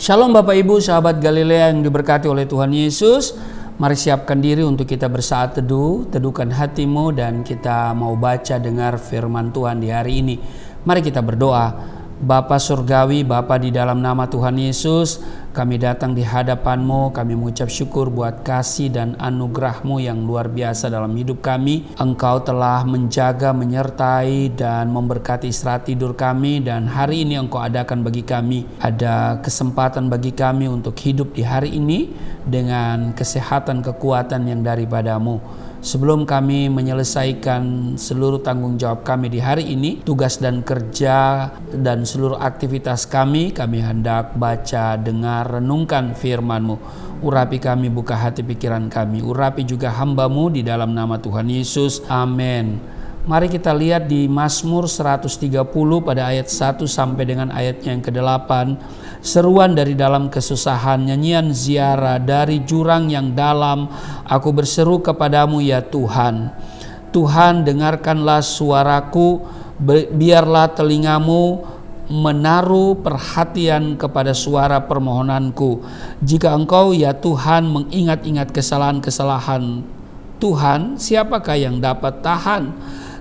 Shalom Bapak Ibu, sahabat Galilea yang diberkati oleh Tuhan Yesus. Mari siapkan diri untuk kita bersaat teduh, teduhkan hatimu dan kita mau baca dengar firman Tuhan di hari ini. Mari kita berdoa. Bapa Surgawi, Bapa di dalam nama Tuhan Yesus, kami datang di hadapan-Mu, kami mengucap syukur buat kasih dan anugerah-Mu yang luar biasa dalam hidup kami. Engkau telah menjaga, menyertai dan memberkati istirahat tidur kami, dan hari ini Engkau adakan bagi kami, ada kesempatan bagi kami untuk hidup di hari ini dengan kesehatan, kekuatan yang daripada-Mu. Sebelum kami menyelesaikan seluruh tanggung jawab kami di hari ini, tugas dan kerja dan seluruh aktivitas kami hendak baca, dengar, renungkan firman-Mu. Urapi kami, buka hati pikiran kami, urapi juga hamba-Mu di dalam nama Tuhan Yesus. Amin. Mari kita lihat di Mazmur 130 pada ayat 1 sampai dengan ayatnya yang ke-8. Seruan dari dalam kesusahan, nyanyian ziarah dari jurang yang dalam. Aku berseru kepadamu ya Tuhan. Tuhan, dengarkanlah suaraku, biarlah telingamu menaruh perhatian kepada suara permohonanku. Jika Engkau ya Tuhan mengingat-ingat kesalahan-kesalahan Tuhan, siapakah yang dapat tahan?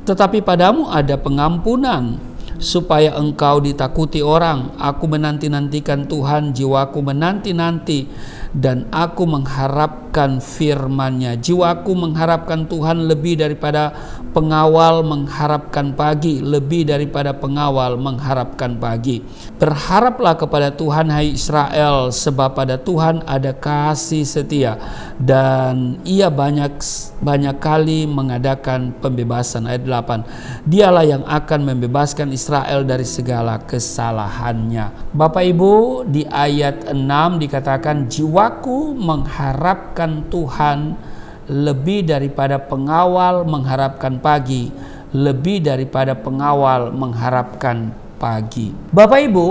Tetapi padamu ada pengampunan, supaya Engkau ditakuti orang. Aku menanti-nantikan Tuhan, jiwaku menanti-nanti, dan aku mengharapkan firman-Nya. Jiwaku mengharapkan Tuhan lebih daripada pengawal mengharapkan pagi, lebih daripada pengawal mengharapkan pagi. Berharaplah kepada Tuhan, hai Israel, sebab pada Tuhan ada kasih setia, dan Ia banyak kali mengadakan pembebasan. Ayat 8. Dialah yang akan membebaskan Israel dari segala kesalahannya. Bapak Ibu, di ayat 6 dikatakan, jiwaku mengharapkan Tuhan lebih daripada pengawal mengharapkan pagi, lebih daripada pengawal mengharapkan pagi. Bapak Ibu,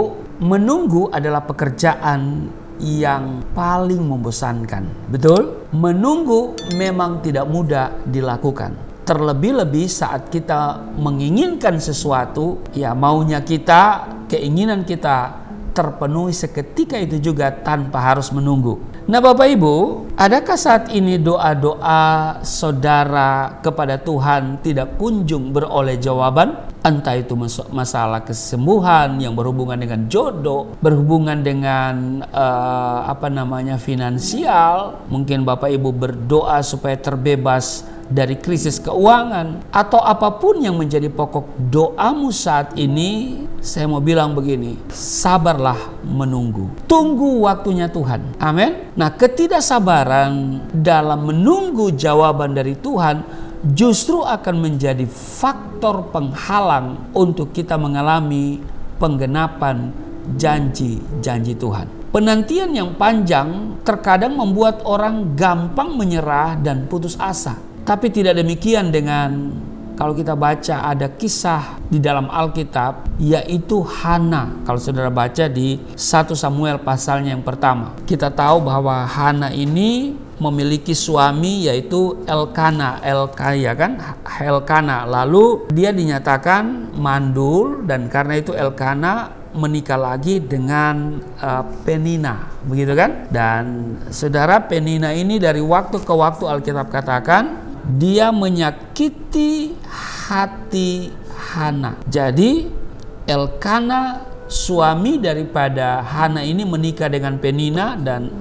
menunggu adalah pekerjaan yang paling membosankan. Betul? Menunggu memang tidak mudah dilakukan. Terlebih-lebih saat kita menginginkan sesuatu, ya maunya kita, keinginan kita terpenuhi seketika itu juga tanpa harus menunggu. Nah Bapak Ibu, adakah saat ini doa-doa saudara kepada Tuhan tidak kunjung beroleh jawaban? Entah itu masalah kesembuhan yang berhubungan dengan jodoh, berhubungan dengan finansial. Mungkin Bapak Ibu berdoa supaya terbebas dari krisis keuangan, atau apapun yang menjadi pokok doamu saat ini. Saya mau bilang begini, sabarlah menunggu. Tunggu waktunya Tuhan. Amin. Nah, ketidaksabaran dalam menunggu jawaban dari Tuhan justru akan menjadi faktor penghalang untuk kita mengalami penggenapan janji-janji Tuhan. Penantian yang panjang terkadang membuat orang gampang menyerah dan putus asa. Tapi tidak demikian dengan, kalau kita baca ada kisah di dalam Alkitab, yaitu Hana. Kalau saudara baca di 1 Samuel pasalnya yang pertama, kita tahu bahwa Hana ini memiliki suami yaitu Elkana. Lalu dia dinyatakan mandul, dan karena itu Elkana menikah lagi dengan Penina, begitu kan? Dan saudara, Penina ini dari waktu ke waktu Alkitab katakan dia menyakiti hati Hana. Jadi Elkana, suami daripada Hana ini, menikah dengan Penina, dan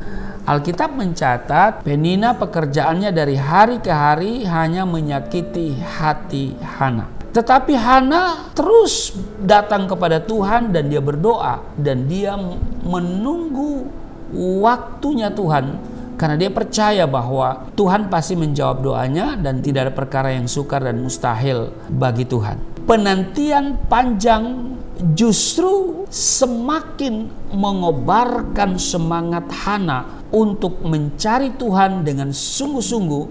Alkitab mencatat Penina pekerjaannya dari hari ke hari hanya menyakiti hati Hana. Tetapi Hana terus datang kepada Tuhan dan dia berdoa, dan dia menunggu waktunya Tuhan, karena dia percaya bahwa Tuhan pasti menjawab doanya dan tidak ada perkara yang sukar dan mustahil bagi Tuhan. Penantian panjang justru semakin mengobarkan semangat Hana untuk mencari Tuhan dengan sungguh-sungguh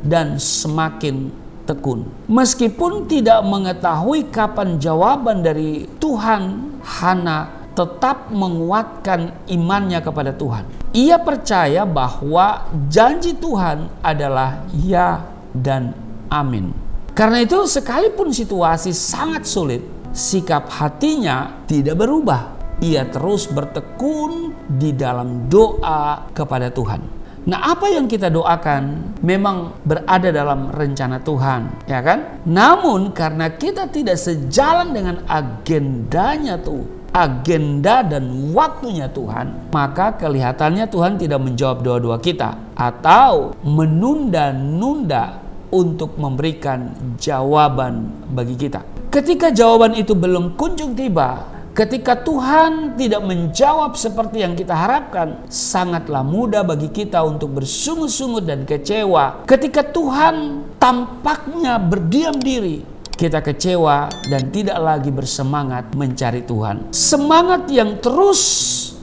dan semakin tekun. Meskipun tidak mengetahui kapan jawaban dari Tuhan, Hana tetap menguatkan imannya kepada Tuhan. Ia percaya bahwa janji Tuhan adalah ya dan amin. Karena itu sekalipun situasi sangat sulit, sikap hatinya tidak berubah. ia terus bertekun di dalam doa kepada Tuhan. Nah, apa yang kita doakan memang berada dalam rencana Tuhan, ya kan? Namun karena kita tidak sejalan dengan agendanya agenda dan waktunya Tuhan, maka kelihatannya Tuhan tidak menjawab doa-doa kita atau menunda-nunda untuk memberikan jawaban bagi kita. Ketika jawaban itu belum kunjung tiba, ketika Tuhan tidak menjawab seperti yang kita harapkan, sangatlah mudah bagi kita untuk bersungut-sungut dan kecewa. Ketika Tuhan tampaknya berdiam diri, kita kecewa dan tidak lagi bersemangat mencari Tuhan. Semangat yang terus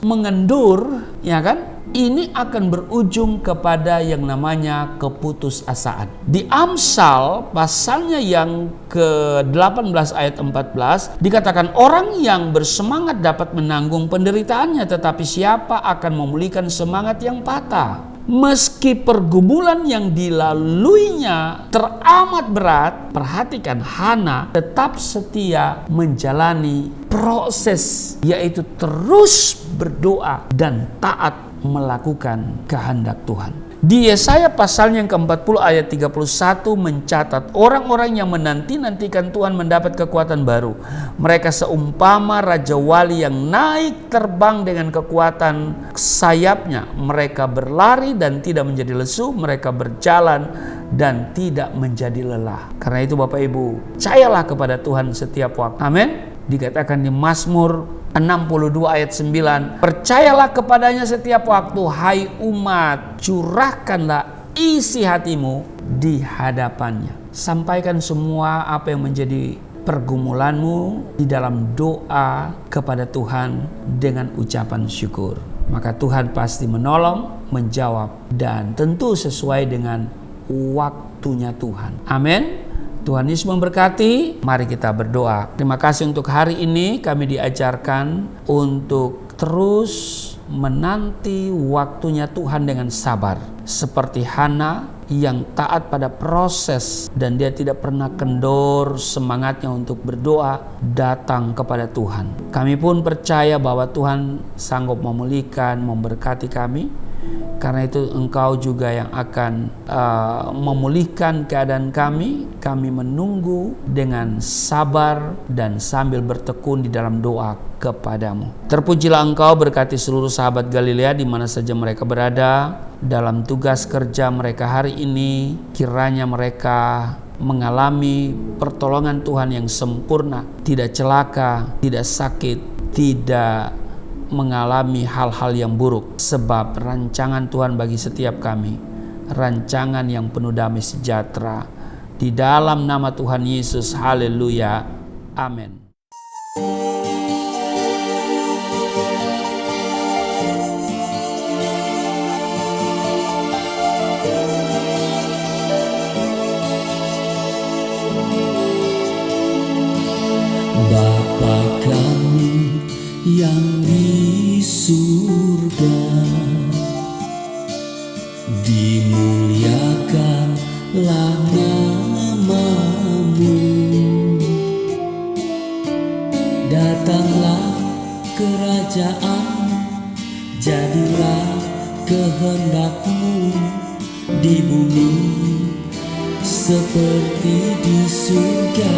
mengendur, ya kan? Ini akan berujung kepada yang namanya keputusasaan. Di Amsal pasalnya yang ke-18 ayat 14 dikatakan, orang yang bersemangat dapat menanggung penderitaannya, tetapi siapa akan memulihkan semangat yang patah? Meski pergumulan yang dilaluinya teramat berat, perhatikan Hana tetap setia menjalani proses, yaitu terus berdoa dan taat melakukan kehendak Tuhan. Di Yesaya pasal yang ke-40 ayat 31 mencatat, orang-orang yang menanti-nantikan Tuhan mendapat kekuatan baru. Mereka seumpama raja wali yang naik terbang dengan kekuatan sayapnya. Mereka berlari dan tidak menjadi lesu, mereka berjalan dan tidak menjadi lelah. Karena itu Bapak Ibu, percayalah kepada Tuhan setiap waktu. Amin. Dikatakan di Mazmur 62 ayat 9, percayalah kepadanya setiap waktu, hai umat, curahkanlah isi hatimu di hadapannya. Sampaikan semua apa yang menjadi pergumulanmu di dalam doa kepada Tuhan dengan ucapan syukur. Maka Tuhan pasti menolong, menjawab, dan tentu sesuai dengan waktunya Tuhan. Amin. Tuhan Yesus memberkati. Mari kita berdoa. Terima kasih untuk hari ini kami diajarkan untuk terus menanti waktunya Tuhan dengan sabar. Seperti Hana yang taat pada proses dan dia tidak pernah kendor semangatnya untuk berdoa datang kepada Tuhan. Kami pun percaya bahwa Tuhan sanggup memulihkan, memberkati kami. Karena itu Engkau juga yang akan memulihkan keadaan kami. Kami menunggu dengan sabar dan sambil bertekun di dalam doa kepadamu. Terpujilah Engkau, berkati seluruh sahabat Galilea di mana saja mereka berada. Dalam tugas kerja mereka hari ini, kiranya mereka mengalami pertolongan Tuhan yang sempurna. Tidak celaka, tidak sakit, tidak mengalami hal-hal yang buruk, sebab rancangan Tuhan bagi setiap kami, rancangan yang penuh damai sejahtera. Di dalam nama Tuhan Yesus, haleluya, amin. Bapa kami yang di surga, dimuliakanlah nama-Mu. Datanglah kerajaan, jadilah kehendak-Mu di bumi seperti di surga.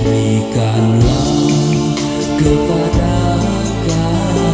Berikanlah kepada kami